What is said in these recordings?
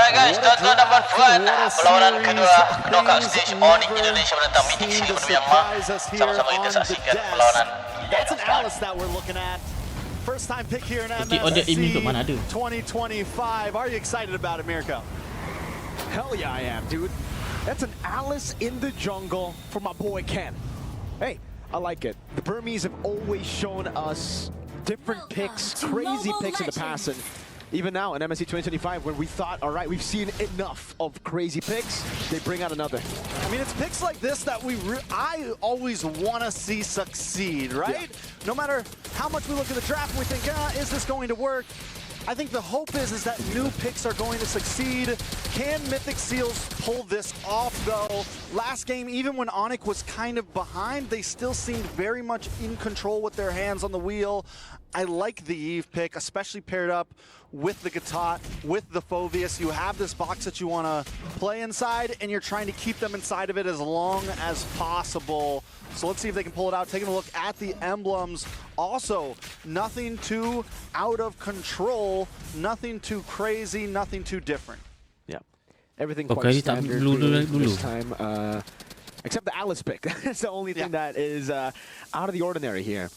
Alright guys, tuan-tuan dan puan-puan, perlawanan kedua knockout stage Onic Indonesia menentang Mythic Singapura Myanmar. Sama-sama kita saksikan perlawanan. That's an Alice that we're looking at. First time pick here in MSC 2025. Are you excited about it, Mirko? Hell yeah, I am, dude. That's an Alice in the jungle for my boy Ken. Hey, I like it. The Burmese have always shown us different picks, crazy picks in the past, and even now in MSC 2025, when we thought, all right, we've seen enough of crazy picks, they bring out another. I mean, it's picks like this that I always want to see succeed, right? Yeah. No matter how much we look at the draft and we think, is this going to work? I think the hope is that new picks are going to succeed. Can Mythic Seals pull this off, though? Last game, even when Onic was kind of behind, they still seemed very much in control with their hands on the wheel. I like the Eve pick, especially paired up with the Gatot, with the Phoveus. You have this box that you want to play inside, and you're trying to keep them inside of it as long as possible. So let's see if they can pull it out. Taking a look at the emblems. Also, nothing too out of control, nothing too crazy, nothing too different. Yeah, everything quite standard this time, except the Alice pick. That's the only thing that is out of the ordinary here.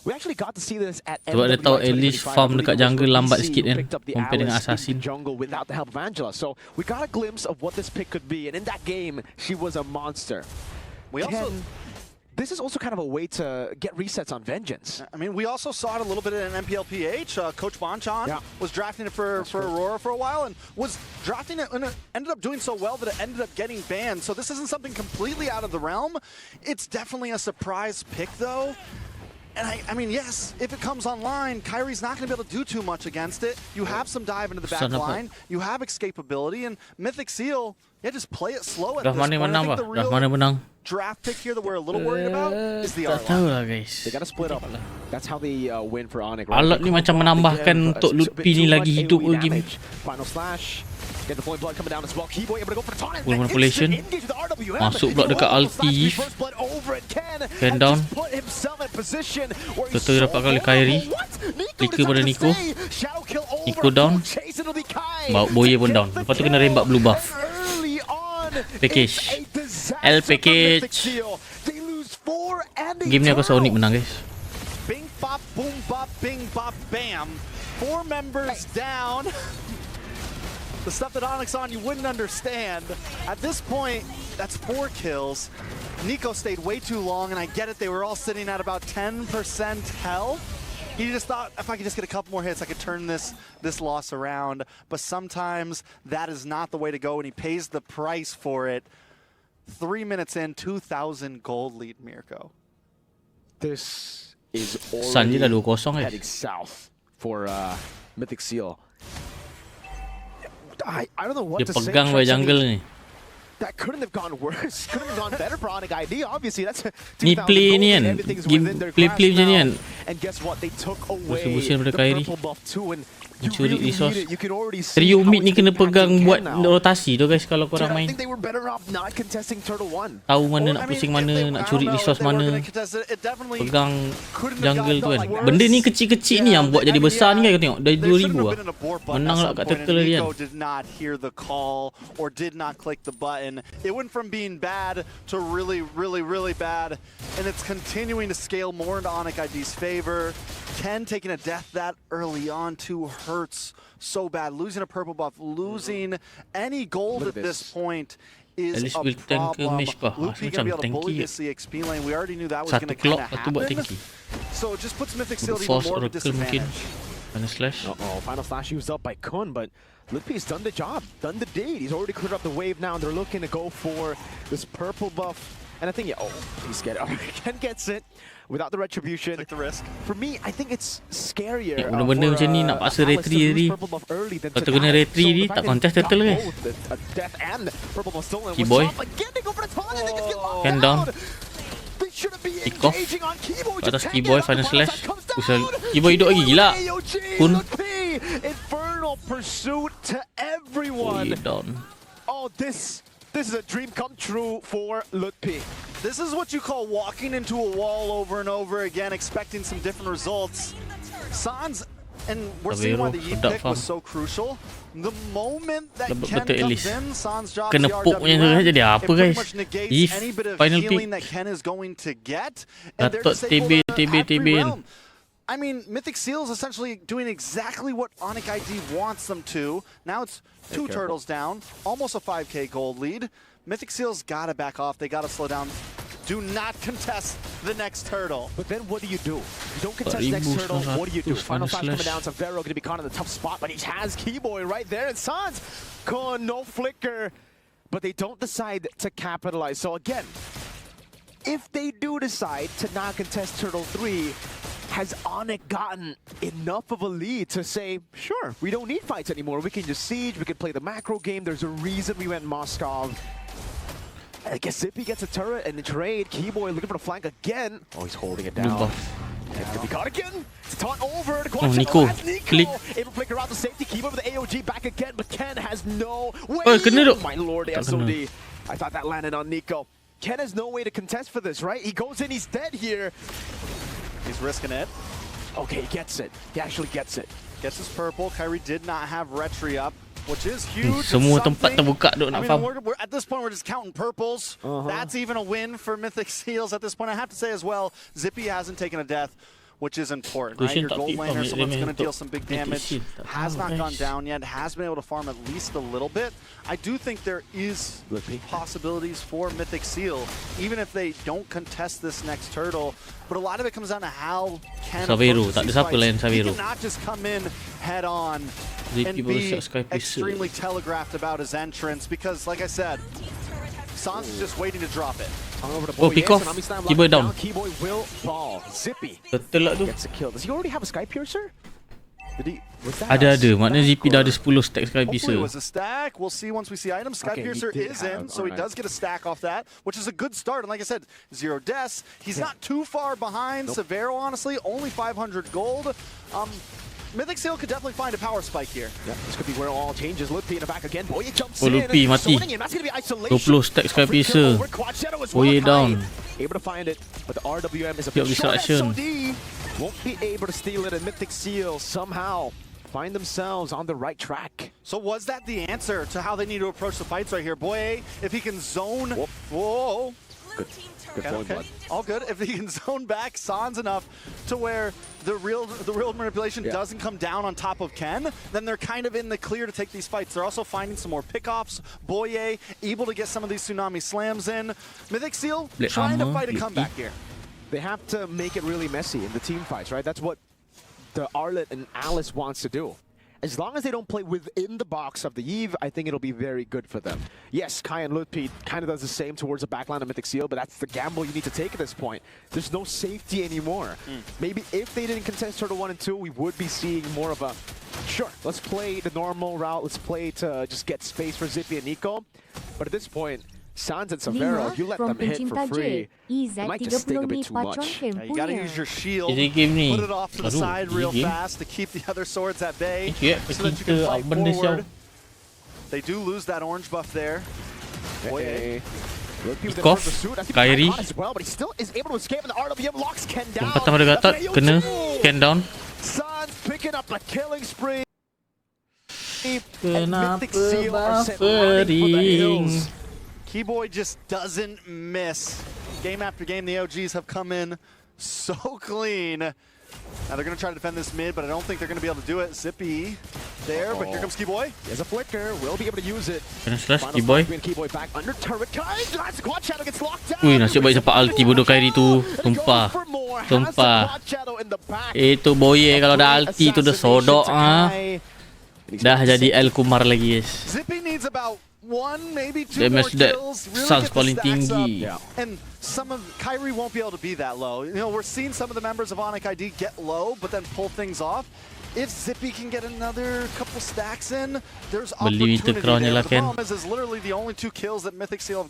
We actually got to see this at Sebab dia tahu at least farm dekat jungle lambat sikit kan compare dengan assassin. Jungle without the help of Angela. So we got a glimpse of what this pick could be, and in that game she was a monster. This is also kind of a way to get resets on Vengeance. I mean, we also saw it a little bit in MPLPH. Coach Bonchan was drafting it for Aurora for a while and was drafting it and it ended up doing so well that it ended up getting banned. So this isn't something completely out of the realm. It's definitely a surprise pick, though. And I mean, yes, if it comes online, Kyrie's not going to be able to do too much against it. You have some dive into the back line. You have escapability. And Mythic Seal, just play it slow at this point. I think the real draft pick here that we're a little worried about is the R1. They got to split up. That's how they win for Onic. Alat ni macam menambahkan untuk Loot P ni lagi hidup ke game. Final slash. Get the blood coming down as well. Keyboy able to go for the taunt. Full manipulation. Masuk blok dekat ulti. Ken down. Toto dapat kali Kyrie. Flicker pada Nico. Nico down. Boye pun down. Lepas tu kena rembat blue buff. Package. L package. Game ni aku rasa Onic menang guys. Bing bop boom bop bing bop bam. 4 members down. The stuff that Onyx on you wouldn't understand. At this point, that's 4 kills. Nico stayed way too long, and I get it. They were all sitting at about 10% health. He just thought, if I could just get a couple more hits, I could turn this loss around. But sometimes that is not the way to go, and he pays the price for it. 3 minutes in, 2,000 gold lead, Mirko. This is already heading south for Mythic Seal. I don't know what to say. Dia pegang jungle ni. That couldn't have gone worse. Couldn't have gone better for Onic ID. Obviously, that's ni play ni kan. Game play macam ni kan. And guess what? They took away the purple buff too, and mencuri resource. Trio mid ni kena pegang buat rotasi tu guys kalau korang main. Tahu mana nak pusing mana, nak curi resource mana. Pegang jungle tu kan. Benda ni kecil-kecil ni yang buat jadi besar ni kan, kau tengok. Dari 2000 lah. Menang lah kat turtle dia kan. It went from being bad to really, really, really bad, and it's continuing to scale more into Onic ID's favor. Ken taking a death that early on too hurts so bad. Losing a purple buff, losing any gold at this point is a problem. Lupi gonna be able to bully this XP lane. We already knew that was gonna kind of happen. So it just puts Mythic Seal even more of a disadvantage. Final slash. Final slash used up by Kun, but Lupi's done the job, done the deed. He's already cleared up the wave now, and they're looking to go for this purple buff. And I think, he's get it. Ken gets it without the retribution. Take the risk. For me, I think it's scarier. Benda macam ni nak paksa retry tadi. Kalau tu kena retry ni, tak contest turtle guys. Keyboy. Ken down. Kick off. Atas Keyboy, final slash. Keyboy hidup lagi, gila. Kun. Infernal pursuit to everyone. Down. Oh, this is a dream come true for Lutpi. This is what you call walking into a wall over and over again, expecting some different results. Sans And we're seeing why the Yi sedap pick faham. was so crucial. The moment that Dapat Ken betul at comes least. in, Sans drops Kena the poke-nya tu RWM, jadi apa, it pretty guys? much negates If any bit of final healing pick. that Ken is going to get. And they're Datuk just able to TB. have free realm. I mean, Mythic Seal is essentially doing exactly what Onic ID wants them to. Now it's two turtles down, almost a 5K gold lead. Mythic Seal's got to back off. They got to slow down. Do not contest the next turtle. But then what do? You don't contest next turtle, what do? Final Flash coming down, Savero going to be caught in a tough spot, but he has Keyboy right there, and Sans, no flicker, but they don't decide to capitalize. So again, if they do decide to not contest Turtle 3, has Onic gotten enough of a lead to say, sure, we don't need fights anymore, we can just siege, we can play the macro game, there's a reason we went Moskov. I guess Zippy gets a turret and the trade. Keyboy looking for the flank again. Oh, he's holding it down. Can be caught again. It's taunt over. The Nico. Nico. Able to flicker out the safety. Keyboy with the AOG back again, but Ken has no way. My lord, SOD. I thought that landed on Nico. Ken has no way to contest for this, right? He goes in, he's dead here. He's risking it. Okay, he gets it. He actually gets it. Gets his purple. Kyrie did not have Retri up, which is huge. Semua tempat terbuka duk nak faham. We're, at this point, we're just counting purples. That's even a win for Mythic Seals at this point. I have to say as well, Zippy hasn't taken a death, which is important, right? Your gold laner, someone's going to deal some big damage, has not gone down yet, has been able to farm at least a little bit. I do think there is possibilities for Mythic Seal, even if they don't contest this next turtle. But a lot of it comes down to how Ken Savero, tak ada siapa lain He Savero. cannot just come in head on and be extremely telegraphed about his entrance because, like I said, Sans is just waiting to drop it. Oh, pick off. Keyboy down. Keyboy will fall. Zippy Betul lah tu. gets a kill. Does he already have a Sky Piercer? Ada. Maknanya GP dah ada 10 stack Sky Hopefully it Piercer. was a stack. We'll see once we see items. Sky Piercer is in, so he does get a stack off that, which is a good start. And like I said, 0 deaths. He's not too far behind Severo, honestly. Only 500 gold. Mythic Seal could definitely find a power spike here. Yeah, this could be where all changes. Lupi in the back again. Boye jumps Oh, Lupi in. mati. That's going to be isolation. 20 stack Sky Piercer. Boye down. Able to find it, but the RWM is a Yep, bit short. distraction. SOD won't be able to steal it, and Mythic Seal somehow find themselves on the right track. So was that the answer to how they need to approach the fights right here? Boye, if he can zone... Whoa. Good point, bud. All good. If he can zone back Sans enough to where the real manipulation doesn't come down on top of Ken, then they're kind of in the clear to take these fights. They're also finding some more pickoffs. Boye able to get some of these tsunami slams in. Mythic Seal trying to fight a comeback here. They have to make it really messy in the team fights, right? That's what the Arlet and Alice wants to do. As long as they don't play within the box of the Eve, I think it'll be very good for them. Yes, Kai and Lutpi kind of does the same towards the backline of Mythic Seal, but that's the gamble you need to take at this point. There's no safety anymore. Maybe if they didn't contest Turtle 1 and 2, we would be seeing more of a, sure, let's play the normal route, let's play to just get space for Zippy and Nico. But at this point, Sans and Savero, you let them hit for free. It might just sting a bit too much. Yeah, you gotta use your shield, Jadi game ni. put it off to the side real game. fast to keep the other swords at bay Yeah, so that you can kita fight benda forward. siau. They do lose that orange buff there. Boye. Off. Kyrie. As well, but he still is able to escape, and the RWM locks Ken down. Yang pertama dia gatot, kena scan down. Sans picking up a killing spree. Kenapa Mythic Seal are sent running for the hills. Keyboy just doesn't miss. Game after game, the OGs have come in so clean. Now they're going to try to defend this mid, but I don't think they're going to be able to do it. Zippy there, but here comes Keyboy. There's a flicker. Will be able to use it. Kena slash Final Keyboy. fight between Keyboy back under turret. That's the quad shadow gets locked down. Ui, nasib baik sempat ulti bodoh Kyrie tu. Sumpah. Sumpah. Itu Boye kalau ada ulti tu dah sodok ah. Dah jadi El Kumar lagi, guys. Zippy needs about 1, maybe 2 more Damage that kills. Really Sans get the paling stacks up. tinggi. And some of Kyrie won't be able to be that low. You know, we're seeing some of the members of Onic ID get low, but then pull things off. If Zippy can get another couple stacks in, there's Beli opportunity there. crown-nya lah, The Ken. problem is literally the only 2 kills that Mythic Seal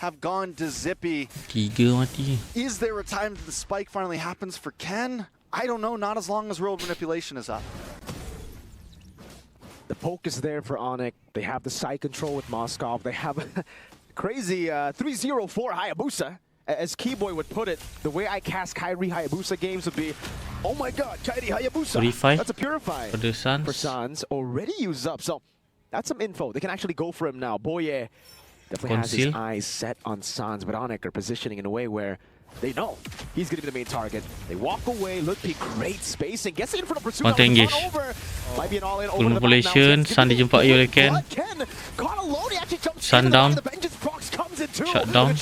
have gone to Zippy. 3 mati. Is there a time that the spike finally happens for Ken? I don't know, not as long as World Manipulation is up. The poke is there for Onic. They have the side control with Moskov. They have a crazy 304 Hayabusa. As Keyboy would put it, the way I cast Kairi Hayabusa games would be, oh my god, Kairi Hayabusa. Purify. That's a Purify. For the Suns. For Suns, already used up. So that's some info. They can actually go for him now. Boye definitely has his eyes set on Suns, but Onic are positioning in a way where they know he's going to be the main target. They walk away. Ludwig, great spacing. Gets in front of Pursuit. Might be an all-in over the manipulation. Sun dijumpai oleh Ken. Sun down. Shut down.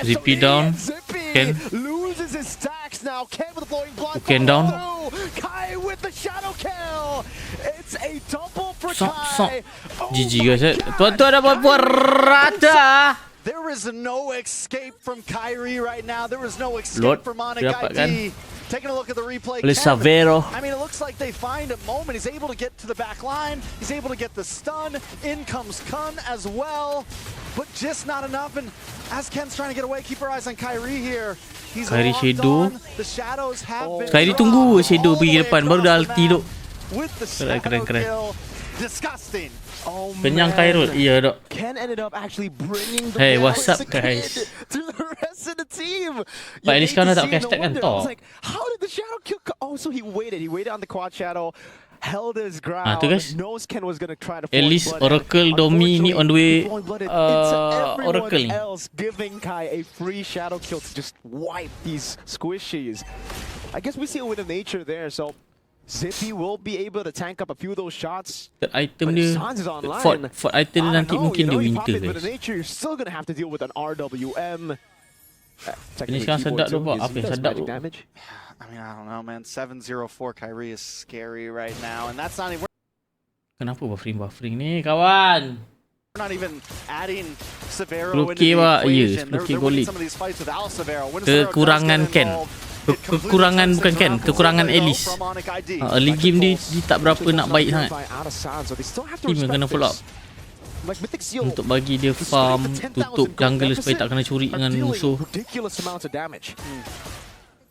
Zippy down. Ken. Loses his stacks now. Ken with a blowing blood. Ken down. Kai with the shadow kill. It's a double for Kai. GG guys. Tuan-tuan dan puan-puan rata. There is no escape from Kyrie right now. There is no escape Lord, from Onic ID. Taking a look at the replay. Savero. I mean, it looks like they find a moment. He's able to get to the back line. He's able to get the stun. In comes Kun as well, but just not enough. And as Ken's trying to get away, keep our eyes on Kyrie here. He's locked on. The shadows have been Kyrie tunggu Shadow pergi depan baru dah ulti duk. With the shadow kill. Disgusting. Oh, kenyang Khairul. Iya dok. Ken ended up actually bringing the Hey, what's up guys? to the rest of the team. Pak Elis sekarang tak pakai stack kan? Like, how did the shadow kill? Oh, so he waited. He waited on the quad shadow. Held his ground. Tu guys. Knows Ken was going to try to. At least Oracle Domi ni on the way. Oracle ni. Else giving Kai a free shadow kill to just wipe these squishies. I guess we see it with the nature there. So Zippy will be able to tank up a few of those shots. That item dia, Fort item dia nanti mungkin dia winter guys. You're still gonna have to deal with an RWM. Ini sekarang sedap tu Pak. Apa yang sedap tu? I mean, I don't know, man. 7-0 for Kyrie is scary right now, and that's not even. Kenapa buffering ni kawan? We're not even adding Severo into Lucky the Pak, equation. Lucky They're winning golit. some of these fights without Severo. When Severo does Kekurangan get Ken. involved, Kekurangan bukan Ken, kekurangan Elis. Early game dia tak berapa nak baik sangat. Team yang kena follow up untuk bagi dia farm, tutup jungle supaya tak kena curi dengan musuh.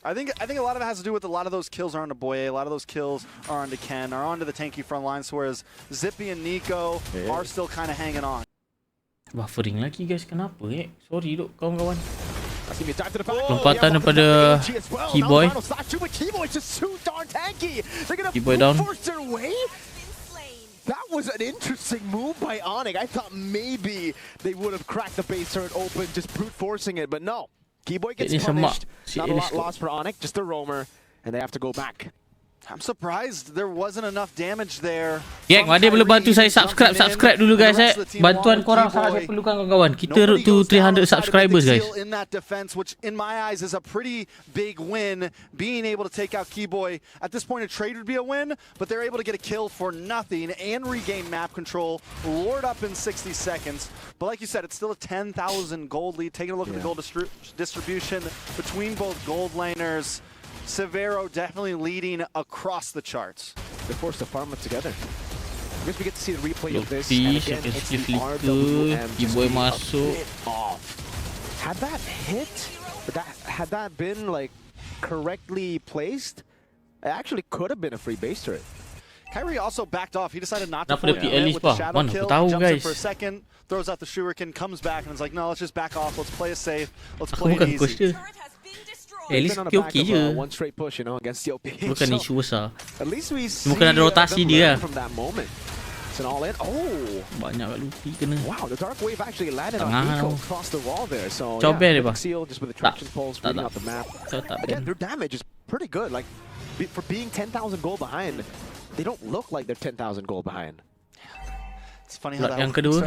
I think a lot of it has to do with a lot of those kills are onto Boye, a lot of those kills are onto Ken, are onto the tanky front lines, whereas Zippy and Nico are still kind of hanging on. Buffering lagi guys, kenapa Sorry duk kawan-kawan. Lompatan daripada Keyboy. Keyboy down. That was an interesting move by Onic. I thought maybe they would have cracked the base turret open, just brute forcing it, but no. Keyboy gets punished. Not a lot lost for Onic, just a roamer, and they have to go back. I'm surprised there wasn't enough damage there. Geng, ada boleh bantu saya subscribe dulu guys Bantuan korang sangat saya perlukan kawan-kawan. Kita road to 300 subscribers guys. In that defense, which in my eyes is a pretty big win, being able to take out Keyboy. At this point a trade would be a win, but they're able to get a kill for nothing and regain map control. Lord up in 60 seconds. But like you said, it's still a 10,000 gold lead. Taking a look at the gold distribution between both gold laners. Severo definitely leading across the charts. They're forced to farm it together. I guess we get to see the replay of this. And again, it's the RWM just masuk. Off. Had that hit, had that been like correctly placed, it actually could have been a free base turret. Kyrie also backed off. He decided not to play with the shadow kill. Jumps in for a second, throws out the shuriken, comes back, and is like, no, let's just back off. Let's play it safe. Let's play it easy. Elis okey je. One straight push, you know, against the OP. Bukan isu besar. At least we see Mungkin ada rotasi dia. From that moment. It's an all in. Oh, banyak kat Luffy kena. Wow, the dark wave actually landed on Nico across the wall there. So yeah, Seal just with the traction pulse reading out the map. Again, their damage is pretty good. Like for being 10,000 gold behind, they don't look like they're 10,000 gold behind. It's funny how that yang kedua.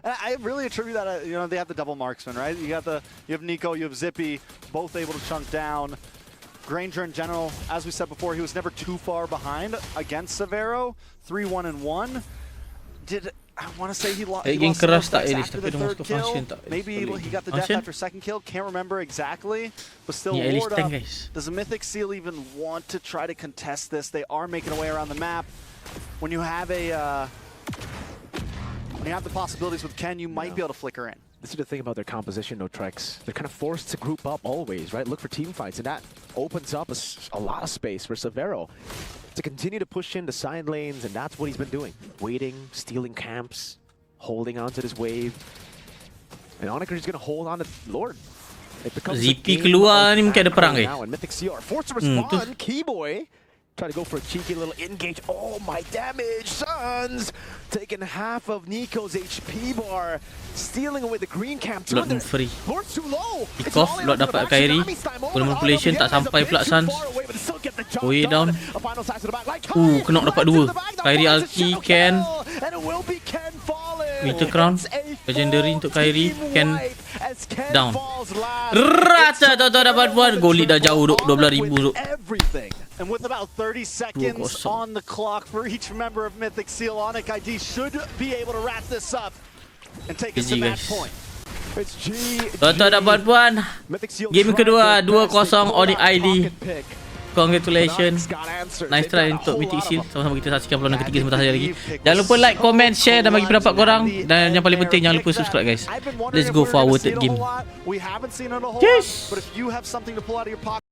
I really attribute that, you know, they have the double marksman, right? You have Nico, you have Zippy, both able to chunk down. Granger in general, as we said before, he was never too far behind against Severo. 3-1-1. I want to say he lost after the third kill. Maybe he got the death after second kill. Can't remember exactly, but still Lord up. Does a Mythic Seal even want to try to contest this? They are making a way around the map. When you have when you have the possibilities with Ken, you might be able to flicker in. This is the thing about their composition, no Trex. They're kind of forced to group up always, right? Look for team fights, and that opens up a lot of space for Severo to continue to push in the side lanes, and that's what he's been doing. Waiting, stealing camps, holding onto this wave. And Onic is gonna hold on to Lord. It becomes a ZP game keluar of ni mungkin ada perang right ke? now, and Mythic CR forced to tu. respond. Keyboy try to go for a cheeky little engage. Oh my damage, Suns taking half of Nico's HP bar, stealing away the green camp. Lord free. Lord's too low. Pick off, Lord dapat Kyrie. Full manipulation tak sampai pula Suns. Way down. Kena dapat 2. Kyrie ulti, Ken. Meter crown. Legendary untuk Kyrie. Ken down. Rata tak dapat buat. Goal lead dah jauh 12,000 tu. And with about 30 seconds on the clock for each member of Mythic Seal, Onic ID should be able to wrap this up and take us to match point. Tak dapat buat. Game kedua 2-0 Onic ID. Congratulations. Nice try untuk Mythic Seal. Sama-sama kita saksikan perlawanan ketiga sebentar saja lagi. Jangan lupa like, comment, share dan bagi pendapat korang. Dan yang paling penting jangan lupa subscribe guys. Let's go for our third game. Yes.